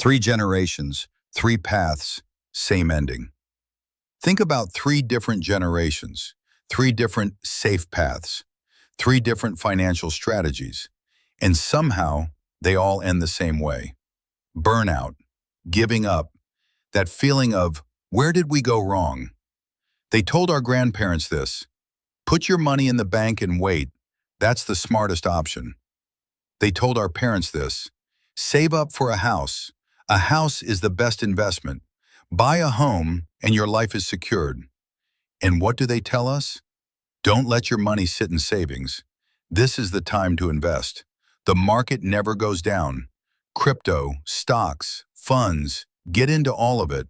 Three generations, three paths, same ending. Think about three different generations, three different safe paths, three different financial strategies, and somehow they all end the same way. Burnout, giving up, that feeling of, where did we go wrong? They told our grandparents this: put your money in the bank and wait. That's the smartest option. They told our parents this: save up for a house. A house is the best investment. Buy a home and your life is secured. And what do they tell us? Don't let your money sit in savings. This is the time to invest. The market never goes down. Crypto, stocks, funds, get into all of it.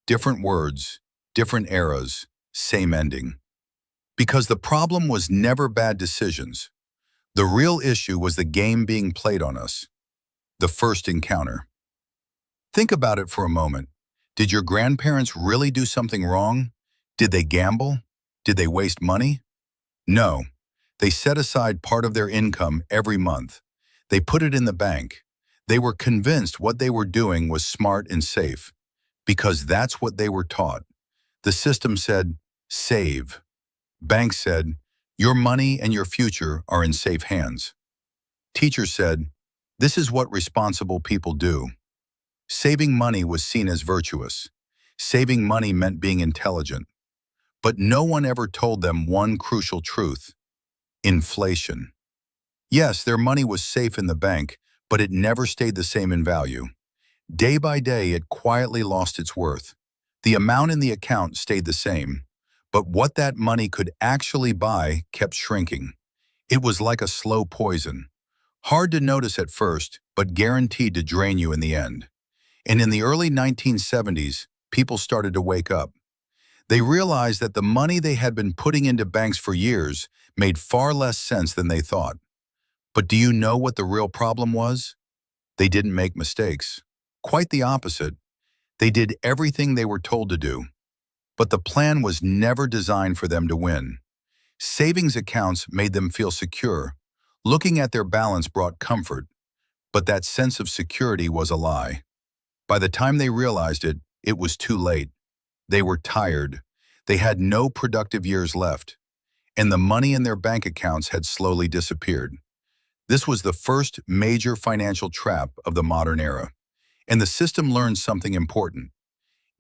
Different words, different eras, same ending. Because the problem was never bad decisions. The real issue was the game being played on us. The first encounter. Think about it for a moment. Did your grandparents really do something wrong? Did they gamble? Did they waste money? No. They set aside part of their income every month. They put it in the bank. They were convinced what they were doing was smart and safe, because that's what they were taught. The system said, save. Banks said, your money and your future are in safe hands. Teachers said, this is what responsible people do. Saving money was seen as virtuous. Saving money meant being intelligent. But no one ever told them one crucial truth: inflation. Yes, their money was safe in the bank, but it never stayed the same in value. Day by day, it quietly lost its worth. The amount in the account stayed the same, but what that money could actually buy kept shrinking. It was like a slow poison. Hard to notice at first, but guaranteed to drain you in the end. And in the early 1970s, people started to wake up. They realized that the money they had been putting into banks for years made far less sense than they thought. But do you know what the real problem was? They didn't make mistakes. Quite the opposite. They did everything they were told to do. But the plan was never designed for them to win. Savings accounts made them feel secure. Looking at their balance brought comfort. But that sense of security was a lie. By the time they realized it, it was too late. They were tired. They had no productive years left. And the money in their bank accounts had slowly disappeared. This was the first major financial trap of the modern era. And the system learned something important.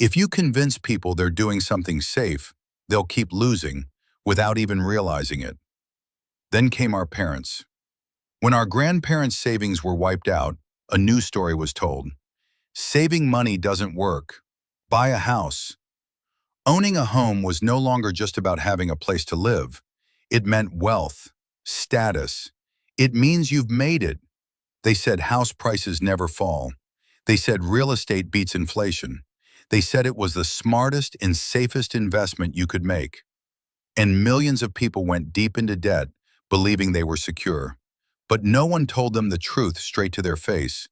If you convince people they're doing something safe, they'll keep losing without even realizing it. Then came our parents. When our grandparents' savings were wiped out, a new story was told. Saving money doesn't work. Buy a house. Owning a home was no longer just about having a place to live. It meant wealth, status. It means you've made it. They said house prices never fall. They said real estate beats inflation. They said it was the smartest and safest investment you could make. And millions of people went deep into debt, believing they were secure. But no one told them the truth straight to their face.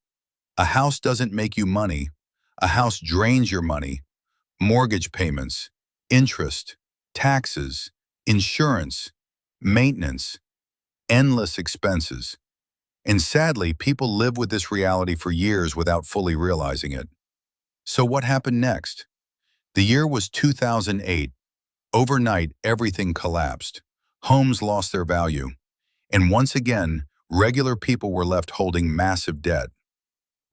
A house doesn't make you money. A house drains your money. Mortgage payments, interest, taxes, insurance, maintenance, endless expenses. And sadly, people live with this reality for years without fully realizing it. So what happened next? The year was 2008. Overnight, everything collapsed. Homes lost their value. And once again, regular people were left holding massive debt.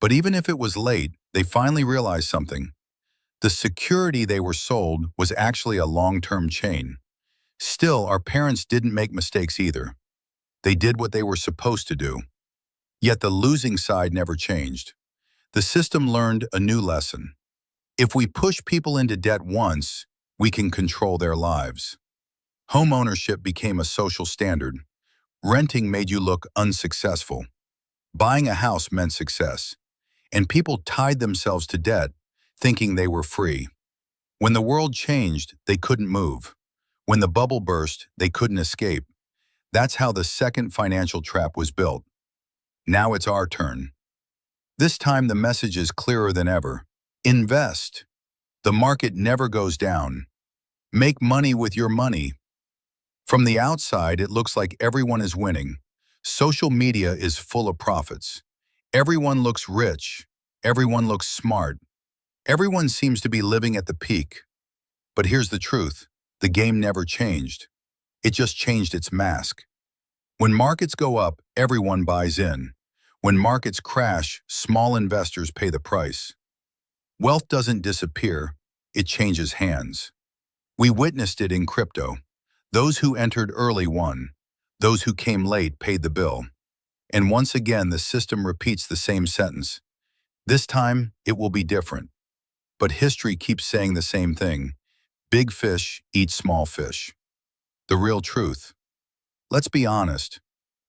But even if it was late, they finally realized something. The security they were sold was actually a long-term chain. Still, our parents didn't make mistakes either. They did what they were supposed to do. Yet the losing side never changed. The system learned a new lesson. If we push people into debt once, we can control their lives. Home ownership became a social standard. Renting made you look unsuccessful. Buying a house meant success. And people tied themselves to debt, thinking they were free. When the world changed, they couldn't move. When the bubble burst, they couldn't escape. That's how the second financial trap was built. Now it's our turn. This time the message is clearer than ever. Invest. The market never goes down. Make money with your money. From the outside, it looks like everyone is winning. Social media is full of profits. Everyone looks rich. Everyone looks smart. Everyone seems to be living at the peak. But here's the truth. The game never changed. It just changed its mask. When markets go up, everyone buys in. When markets crash, small investors pay the price. Wealth doesn't disappear, it changes hands. We witnessed it in crypto. Those who entered early won. Those who came late paid the bill. And once again, the system repeats the same sentence. This time, it will be different. But history keeps saying the same thing. Big fish eat small fish. The real truth. Let's be honest.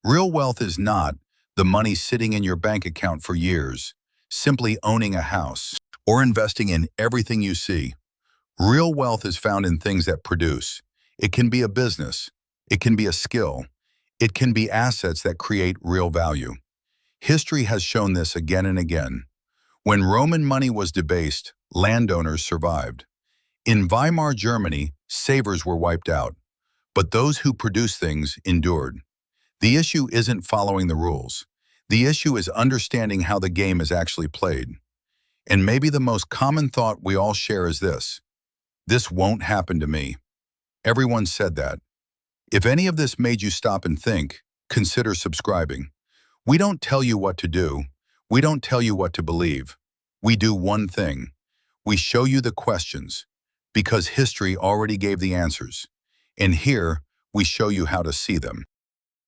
Real wealth is not the money sitting in your bank account for years, simply owning a house, or investing in everything you see. Real wealth is found in things that produce. It can be a business. It can be a skill. It can be assets that create real value. History has shown this again and again. When Roman money was debased, landowners survived. In Weimar Germany, savers were wiped out. But those who produce things endured. The issue isn't following the rules. The issue is understanding how the game is actually played. And maybe the most common thought we all share is this. This won't happen to me. Everyone said that. If any of this made you stop and think, consider subscribing. We don't tell you what to do. We don't tell you what to believe. We do one thing. We show you the questions, because history already gave the answers. And here, we show you how to see them.